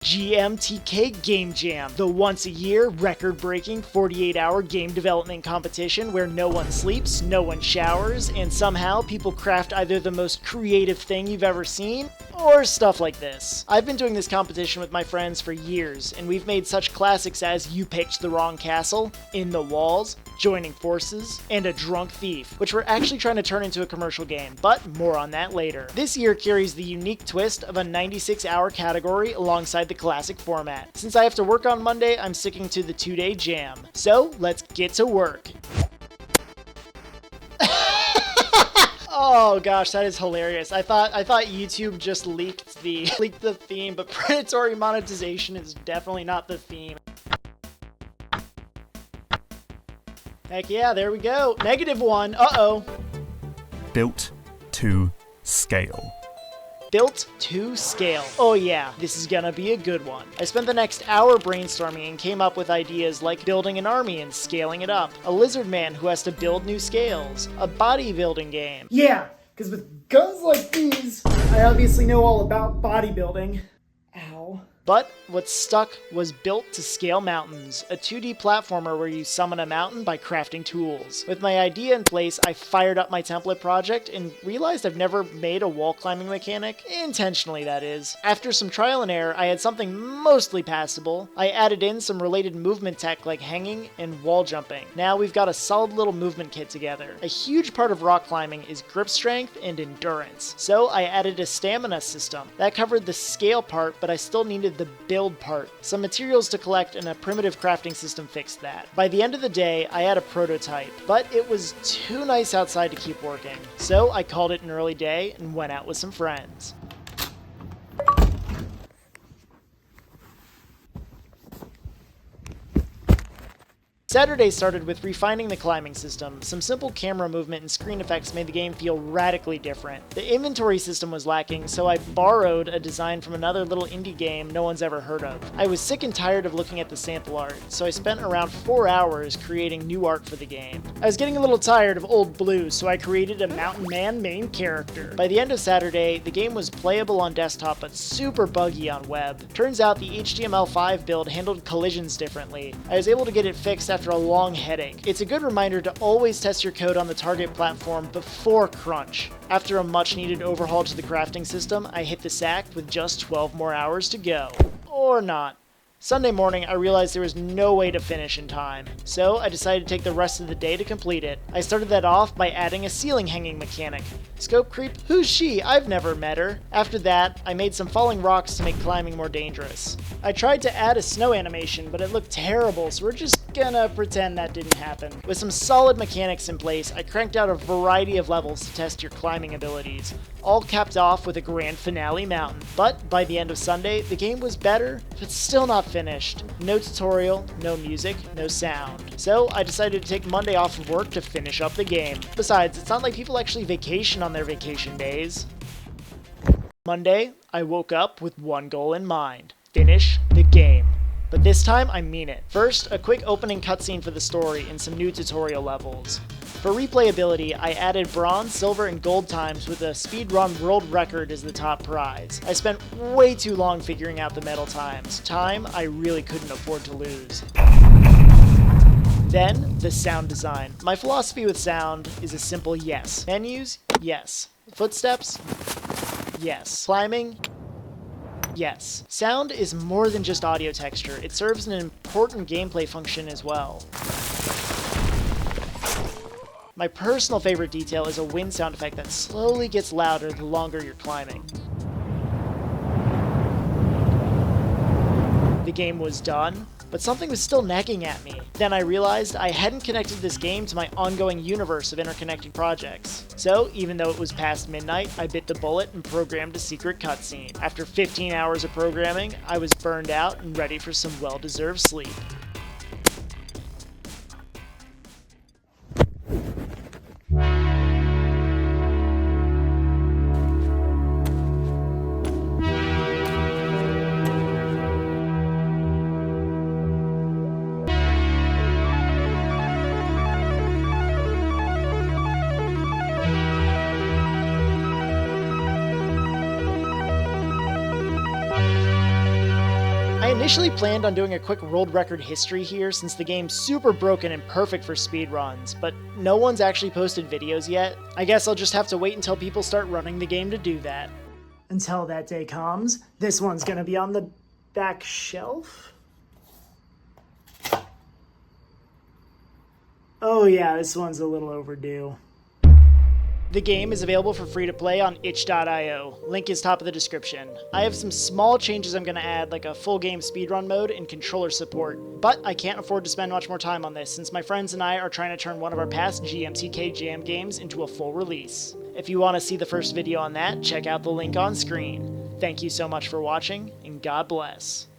GMTK Game Jam, the once-a-year, record-breaking 48-hour game development competition where no one sleeps, no one showers, and somehow people craft either the most creative thing you've ever seen, or stuff like this. I've been doing this competition with my friends for years, and we've made such classics as You Picked the Wrong Castle, In the Walls, Joining Forces, and A Drunk Thief, which we're actually trying to turn into a commercial game, but more on that later. This year carries the unique twist of a 96-hour category alongside the classic format. Since I have to work on Monday, I'm sticking to the 2-day jam. So, let's get to work. Oh gosh, that is hilarious. I thought YouTube just leaked the theme, but predatory monetization is definitely not the theme. Heck yeah, there we go. -1. Uh-oh. Built to scale. Built to scale. Oh yeah, this is gonna be a good one. I spent the next hour brainstorming and came up with ideas like building an army and scaling it up, a lizard man who has to build new scales, a bodybuilding game. Yeah, because with guns like these, I obviously know all about bodybuilding. Ow. But what stuck was Built to Scale Mountains, a 2D platformer where you summon a mountain by crafting tools. With my idea in place, I fired up my template project and realized I've never made a wall climbing mechanic, intentionally that is. After some trial and error, I had something mostly passable. I added in some related movement tech like hanging and wall jumping. Now we've got a solid little movement kit together. A huge part of rock climbing is grip strength and endurance, so I added a stamina system. That covered the scale part, but I still needed the build part. Some materials to collect and a primitive crafting system fixed that. By the end of the day, I had a prototype, but it was too nice outside to keep working. So I called it an early day and went out with some friends. Saturday started with refining the climbing system. Some simple camera movement and screen effects made the game feel radically different. The inventory system was lacking, so I borrowed a design from another little indie game no one's ever heard of. I was sick and tired of looking at the sample art, so I spent around 4 hours creating new art for the game. I was getting a little tired of old blue, so I created a mountain man main character. By the end of Saturday, the game was playable on desktop but super buggy on web. Turns out the HTML5 build handled collisions differently. I was able to get it fixed after a long headache. It's a good reminder to always test your code on the target platform before crunch. After a much needed overhaul to the crafting system, I hit the sack with just 12 more hours to go. Or not. Sunday morning, I realized there was no way to finish in time, so I decided to take the rest of the day to complete it. I started that off by adding a ceiling hanging mechanic. Scope creep? Who's she? I've never met her. After that, I made some falling rocks to make climbing more dangerous. I tried to add a snow animation, but it looked terrible, so we're just gonna pretend that didn't happen. With some solid mechanics in place, I cranked out a variety of levels to test your climbing abilities, all capped off with a grand finale mountain. But by the end of Sunday, the game was better, but still not finished. No tutorial, no music, no sound. So I decided to take Monday off of work to finish up the game. Besides, it's not like people actually vacation on their vacation days. Monday, I woke up with one goal in mind: finish the game. But this time, I mean it. First, a quick opening cutscene for the story and some new tutorial levels. For replayability, I added bronze, silver, and gold times with a speedrun world record as the top prize. I spent way too long figuring out the medal times, time I really couldn't afford to lose. Then, the sound design. My philosophy with sound is a simple yes. Menus? Yes. Footsteps? Yes. Climbing? Yes. Sound is more than just audio texture. It serves an important gameplay function as well. My personal favorite detail is a wind sound effect that slowly gets louder the longer you're climbing. The game was done, but something was still nagging at me. Then I realized I hadn't connected this game to my ongoing universe of interconnected projects. So, even though it was past midnight, I bit the bullet and programmed a secret cutscene. After 15 hours of programming, I was burned out and ready for some well-deserved sleep. I initially planned on doing a quick world record history here since the game's super broken and perfect for speedruns, but no one's actually posted videos yet. I guess I'll just have to wait until people start running the game to do that. Until that day comes, this one's gonna be on the back shelf? Oh yeah, this one's a little overdue. The game is available for free to play on itch.io. Link is top of the description. I have some small changes I'm going to add, like a full game speedrun mode and controller support, but I can't afford to spend much more time on this since my friends and I are trying to turn one of our past GMTK Jam games into a full release. If you want to see the first video on that, check out the link on screen. Thank you so much for watching, and God bless.